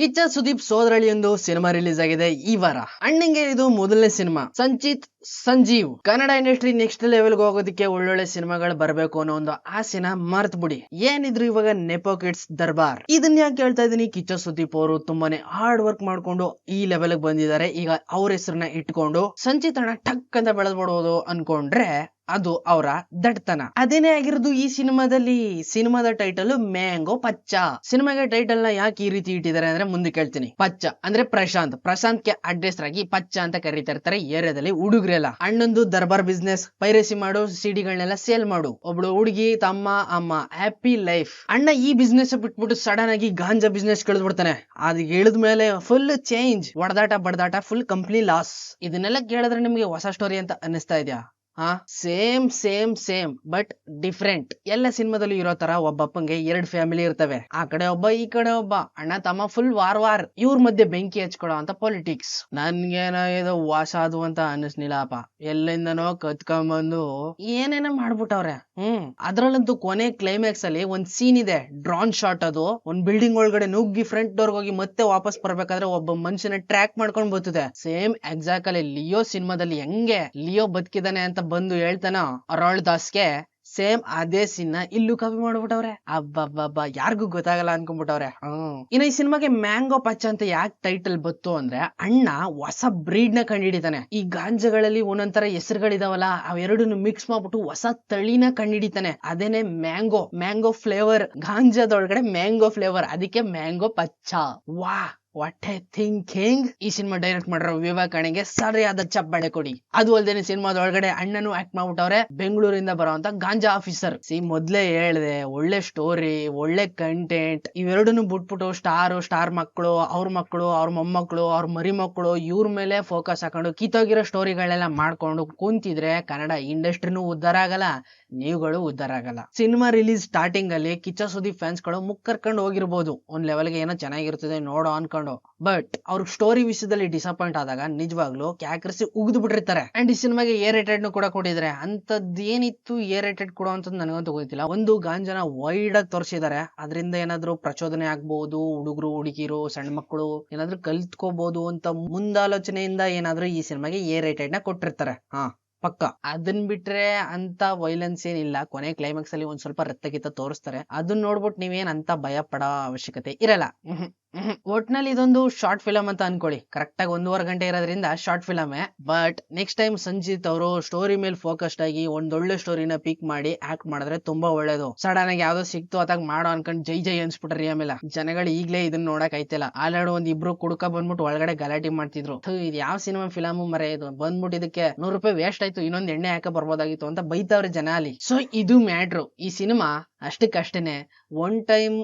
Kichcha Sudeep ಸೋದರಳಿಯೊಂದು cinema release ಆಗಿದೆ ಈ ವಾರ. ಅಣ್ಣಂಗೆ ಇದು ಮೊದಲನೇ cinema. Sanchit Sanjeev Kannada industry next level ಹೋಗೋದಕ್ಕೆ ಒಳ್ಳೊಳ್ಳೆ ಸಿನಿಮಾಗಳು ಬರಬೇಕು ಅನ್ನೋ ಒಂದು ಆಸೆನ ಮರ್ತ್ ಬಿಡಿ. ಏನಿದ್ರು ಇವಾಗ ನೆಪೋ ಕಿಡ್ಸ್ ದರ್ಬಾರ್. ಇದನ್ನ ಯಾಕೆ ಹೇಳ್ತಾ ಇದೀನಿ, ಕಿಚ್ಚ ಸುದೀಪ್ ಅವರು ತುಂಬಾನೇ ಹಾರ್ಡ್ ವರ್ಕ್ ಮಾಡ್ಕೊಂಡು ಈ ಲೆವೆಲ್ ಬಂದಿದ್ದಾರೆ. ಈಗ ಅವ್ರ ಹೆಸರನ್ನ ಇಟ್ಕೊಂಡು ಸಂಚಿತ್ ಅಣ್ಣ ಟಕ್ ಅಂತ ಬೆಳೆದ್ಬಿಡಬಹುದು ಅನ್ಕೊಂಡ್ರೆ ಅದು ಅವರ ದಡ್ತನ. ಅದೇನೇ ಆಗಿರೋದು ಈ ಸಿನಿಮಾದಲ್ಲಿ. ಸಿನಿಮಾದ ಟೈಟಲ್ ಮ್ಯಾಂಗೋ ಪಚ್ಚ. ಸಿನಿಮಾಗೆ ಟೈಟಲ್ ನ ಯಾಕೆ ಈ ರೀತಿ ಇಟ್ಟಿದ್ದಾರೆ ಅಂದ್ರೆ ಮುಂದೆ ಕೇಳ್ತೀನಿ. ಪಚ್ಚ ಅಂದ್ರೆ ಪ್ರಶಾಂತ್ ಗೆ ಅಡ್ರೆಸ್ ಆಗಿ ಪಚ್ಚ ಅಂತ ಕರೀತಾ ಇರ್ತಾರೆ ಏರಿಯಾದಲ್ಲಿ ಹುಡುಗ್ರೆಲ್ಲ. ಅಣ್ಣಂದು ದರ್ಬಾರ್ ಬಿಸ್ನೆಸ್, ಪೈರಸಿ ಮಾಡು, ಸಿಡಿಗಳನ್ನೆಲ್ಲ ಸೇಲ್ ಮಾಡು, ಒಬ್ಳು ಹುಡುಗಿ, ತಮ್ಮ, ಅಮ್ಮ, ಹ್ಯಾಪಿ ಲೈಫ್. ಅಣ್ಣ ಈ ಬಿಸ್ನೆಸ್ ಬಿಟ್ಬಿಟ್ಟು ಸಡನ್ ಆಗಿ ಗಾಂಜಾ ಬಿಸ್ನೆಸ್ ಕೇಳಿದ್ ಬಿಡ್ತಾನೆ. ಅದು ಹೇಳಿದ ಮೇಲೆ ಫುಲ್ ಚೇಂಜ್, ಒಡದಾಟ ಬಡದಾಟ, ಫುಲ್ ಕಂಪ್ನಿ ಲಾಸ್. ಇದನ್ನೆಲ್ಲ ಕೇಳಿದ್ರೆ ನಿಮ್ಗೆ ಹೊಸ ಸ್ಟೋರಿ ಅಂತ ಅನ್ನಿಸ್ತಾ ಇದೆಯಾ? Same same same but different. ಎಲ್ಲ ಸಿನಿಮಾದಲ್ಲಿ ಇರೋ ತರ ಒಬ್ಬಪ್ಪಂಗೆ 2 ಫ್ಯಾಮಿಲಿ ಇರ್ತವೆ. ಆ ಕಡೆ ಒಬ್ಬ, ಈ ಕಡೆ ಒಬ್ಬ. ಅಣ್ಣ ತಮ್ಮ ಫುಲ್ ವಾರ್. ಇವ್ರ ಮಧ್ಯೆ ಬೆಂಕಿ ಹಚ್ಕೊಳೋ ಅಂತ ಪಾಲಿಟಿಕ್ಸ್. ನನ್ಗೇನೋ ಇದು ವಾಸ ಅದು ಅಂತ ಅನ್ನಿಸ್ನಿಲ್ಲಪ್ಪ. ಎಲ್ಲಿಂದನೋ ಕತ್ಕೊಂಡ್ಬಂದು ಏನೇನೋ ಮಾಡ್ಬಿಟ್ಟವ್ರೆ. ಅದ್ರಲ್ಲಂತೂ ಕೊನೆ ಕ್ಲೈಮ್ಯಾಕ್ಸ್ ಅಲ್ಲಿ ಒಂದ್ ಸೀನ್ ಇದೆ, ಡ್ರೋನ್ ಶಾಟ್. ಅದು ಒಂದ್ ಬಿಲ್ಡಿಂಗ್ ಒಳಗಡೆ ನುಗ್ಗಿ ಫ್ರಂಟ್ ಡೋರ್ ಹೋಗಿ ಮತ್ತೆ ವಾಪಸ್ ಬರ್ಬೇಕಾದ್ರೆ ಒಬ್ಬ ಮನುಷ್ಯನ ಟ್ರ್ಯಾಕ್ ಮಾಡ್ಕೊಂಡ್ ಬರ್ತದೆ. ಸೇಮ್ ಎಕ್ಸಾಕ್ಟ್ ಅಲ್ಲಿ ಲಿಯೋ ಸಿನಿಮಾದಲ್ಲಿ ಹೆಂಗೆ ಲಿಯೋ ಬದುಕಿದಾನೆ ಅಂತ ಬಂದು ಹೇಳ್ತಾನ ಅರೋಳ್ ದಾಸ್ಗೆ, ಸೇಮ್ ಅದೇ ಸೀನ್ ಇಲ್ಲೂ ಕಾಪಿ ಮಾಡ್ಬಿಟ್ಟವ್ರೆ. ಅಬ್ಬಬ್ಬಬ್ಬ, ಯಾರಿಗೂ ಗೊತ್ತಾಗಲ್ಲ ಅನ್ಕೊಂಡ್ಬಿಟ್ಟವ್ರೆ. ಇನ್ನು ಈ ಸಿನಿಮಾಗೆ ಮ್ಯಾಂಗೋ ಪಚ್ಚ ಅಂತ ಯಾಕೆ ಟೈಟಲ್ ಬತ್ತು ಅಂದ್ರೆ, ಅಣ್ಣ ಹೊಸ ಬ್ರೀಡ್ ನ ಕಂಡಿಡಿತಾನೆ. ಈ ಗಾಂಜಾಗಳಲ್ಲಿ ಒಂದೊಂದರ ಹೆಸರುಗಳಿದಾವಲ್ಲ, ಅವೆರಡನ್ನು ಮಿಕ್ಸ್ ಮಾಡ್ಬಿಟ್ಟು ಹೊಸ ತಳಿನ ಕಂಡಿಡಿತಾನೆ. ಅದೇನೆ ಮ್ಯಾಂಗೋ ಫ್ಲೇವರ್. ಗಾಂಜಾದೊಳಗಡೆ ಮ್ಯಾಂಗೋ ಫ್ಲೇವರ್, ಅದಕ್ಕೆ ಮ್ಯಾಂಗೋ ಪಚ್ಚ. ವಾ, ವಾಟ್ ಎ ಥಿಂಕಿಂಗ್. ಈ ಸಿನಿಮಾ ಡೈರೆಕ್ಟ್ ಮಾಡಿರೋ ವಿವೇಕ್ ಅಣ್ಣಗೆ ಸರಿಯಾದ ಚಪ್ಪಾಳೆ ಕೊಡಿ. ಅದು ಅಲ್ದೇನೆ ಸಿನಿಮಾದೊಳಗಡೆ ಅಣ್ಣನು ಆಕ್ಟ್ ಮಾಡ್ಬಿಟ್ಟವ್ರೆ, ಬೆಂಗಳೂರಿಂದ ಬರೋಂತ ಗಾಂಜಾ ಆಫೀಸರ್. ಮೊದ್ಲೇ ಹೇಳ್ದೆ, ಒಳ್ಳೆ ಸ್ಟೋರಿ, ಒಳ್ಳೆ ಕಂಟೆಂಟ್. ಇವೆರಡನ್ನು ಬಿಟ್ಬಿಟ್ಟು ಸ್ಟಾರ್ ಮಕ್ಕಳು, ಅವ್ರ ಮೊಮ್ಮಕ್ಕಳು, ಅವ್ರ ಮರಿ ಮಕ್ಕಳು, ಇವ್ರ ಮೇಲೆ ಫೋಕಸ್ ಹಾಕೊಂಡು ಕಿತ್ತೋಗಿರೋ ಸ್ಟೋರಿಗಳೆಲ್ಲ ಮಾಡ್ಕೊಂಡು ಕುಂತಿದ್ರೆ ಕನ್ನಡ ಇಂಡಸ್ಟ್ರಿನೂ ಉದ್ಧಾರ ಆಗಲ್ಲ, ನೀವುಗಳು ಉದ್ಧಾರ ಆಗಲ್ಲ. ಸಿನಿಮಾ ರಿಲೀಸ್ ಸ್ಟಾರ್ಟಿಂಗ್ ಅಲ್ಲಿ ಕಿಚ್ಚ ಸುದೀಪ್ ಫ್ಯಾನ್ಸ್ ಗಳು ಮುಕ್ಕರ್ಕೊಂಡು ಹೋಗಿರ್ಬೋದು, ಒಂದ್ ಲೆವೆಲ್ಗೆ ಏನೋ ಚೆನ್ನಾಗಿರ್ತದೆ ನೋಡೋ ಅನ್ಕೊಂಡು. ಬಟ್ ಅವ್ರ ಸ್ಟೋರಿ ವಿಷಯದಲ್ಲಿ ಡಿಸಪಾಯಿಂಟ್ ಆದಾಗ ನಿಜವಾಗ್ಲೂ ಕ್ಯಾಕ್ರಿಸಿ ಉಗಿದು ಬಿಟ್ಟಿರ್ತಾರೆ. ಅಂಡ್ ಈ ಸಿನಿಮಾಗೆ ಎ ರೇಟೆಡ್ ಕೂಡ ಕೊಟ್ಟಿದ್ದಾರೆ. ಅಂತದ್ದೇನಿತ್ತು ಎ ರೇಟೆಡ್ ಕೊಡೋ ಅಂತ ನನಗಂತೂ ಗೊತ್ತಿಲ್ಲ. ಒಂದು ಗಾಂಜಾನ ವೈಡ್ ಆಗಿ ತೋರಿಸಿದ್ದಾರೆ, ಅದರಿಂದ ಏನಾದ್ರು ಪ್ರಚೋದನೆ ಆಗ್ಬಹುದು, ಹುಡುಗರು ಹುಡುಗಿರು ಸಣ್ಣ ಮಕ್ಕಳು ಏನಾದ್ರು ಕಲ್ತ್ಕೋಬಹುದು ಅಂತ ಮುಂದಾಲೋಚನೆಯಿಂದ ಏನಾದ್ರು ಈ ಸಿನಿಮಾಗೆ ಎ ರೇಟೆಡ್ ನ ಕೊಟ್ಟಿರ್ತಾರೆ. ಪಕ್ಕ. ಅದನ್ ಬಿಟ್ರೆ ಅಂತ ವೈಲೆನ್ಸ್ ಏನಿಲ್ಲ. ಕೊನೆ ಕ್ಲೈಮ್ಯಾಕ್ಸ್ ಅಲ್ಲಿ ಒಂದ್ ಸ್ವಲ್ಪ ರಕ್ತಗೀತ ತೋರಿಸ್ತಾರೆ. ಅದನ್ನ ನೋಡ್ಬಿಟ್ಟು ನೀವೇನ್ ಅಂತ ಭಯ ಪಡೋ ಅವಶ್ಯಕತೆ ಇರಲ್ಲ. ಒಟ್ನಲ್ಲಿ ಇದೊಂದು ಶಾರ್ಟ್ ಫಿಲಮ್ ಅಂತ ಅನ್ಕೊಳ್ಳಿ. ಕರೆಕ್ಟ್ ಆಗಿ 1.5 ಗಂಟೆ ಇರೋದ್ರಿಂದ short film. But next time Sanjith ಅವರು ಸ್ಟೋರಿ ಮೇಲೆ ಫೋಕಸ್ಡ್ ಆಗಿ ಒಂದೊಳ್ಳೆ ಸ್ಟೋರಿನ ಪಿಕ್ ಮಾಡಿ ಆಕ್ಟ್ ಮಾಡಿದ್ರೆ ತುಂಬಾ ಒಳ್ಳೇದು. ಸಡನ್ ಆಗಿ ಯಾವ್ದೋ ಸಿಕ್ತು ಅದಾಗ ಮಾಡೋ ಅನ್ಕೊಂಡ್ ಜೈ ಅನ್ಸ್ಬಿಟ್ರಿ. ಆಮೇಲೆ ಜನಗಳು ಈಗ್ಲೇ ಇದನ್ನ ನೋಡಕ್ ಆಯ್ತಿಲ್ಲ. ಆಲ್ರೆಡಿ ಒಂದ್ ಇಬ್ರು ಕುಡ್ಕ ಬಂದ್ಬಿಟ್ಟು ಒಳಗಡೆ ಗಲಾಟೆ ಮಾಡ್ತಿದ್ರು. ಇದು ಯಾವ ಸಿನಿಮಾ ಫಿಲಮ್ ಮರ ಇದು, ಬಂದ್ಬಿಟ್ಟು ಇದಕ್ಕೆ ₹100 ವೇಸ್ಟ್ ಆಯ್ತು, ಇನ್ನೊಂದ್ ಎಣ್ಣೆ ಹಾಕ ಬರ್ಬೋದಾಗಿತ್ತು ಅಂತ ಬೈತಾವ್ರೆ ಜನ ಅಲ್ಲಿ. ಸೊ ಇದು ಮ್ಯಾಟ್ರು. ಈ ಸಿನಿಮಾ ಅಷ್ಟಕ್ಕಷ್ಟೇನೆ ಒನ್ ಟೈಮ್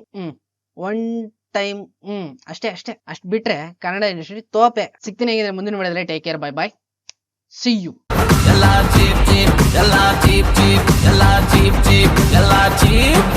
ಅಷ್ಟ್ ಬಿಟ್ರೆ ಕನ್ನಡ ಇಂಡಸ್ಟ್ರಿ ತೋಪೆ. ಸಿಗ್ತೀನಿ ಹೇಗಿದ್ರೆ ಮುಂದಿನ ವಿಡಿಯೋದಲ್ಲಿ. Take care, bye bye, see you. ಎಲ್ಲ ಚೀಪ್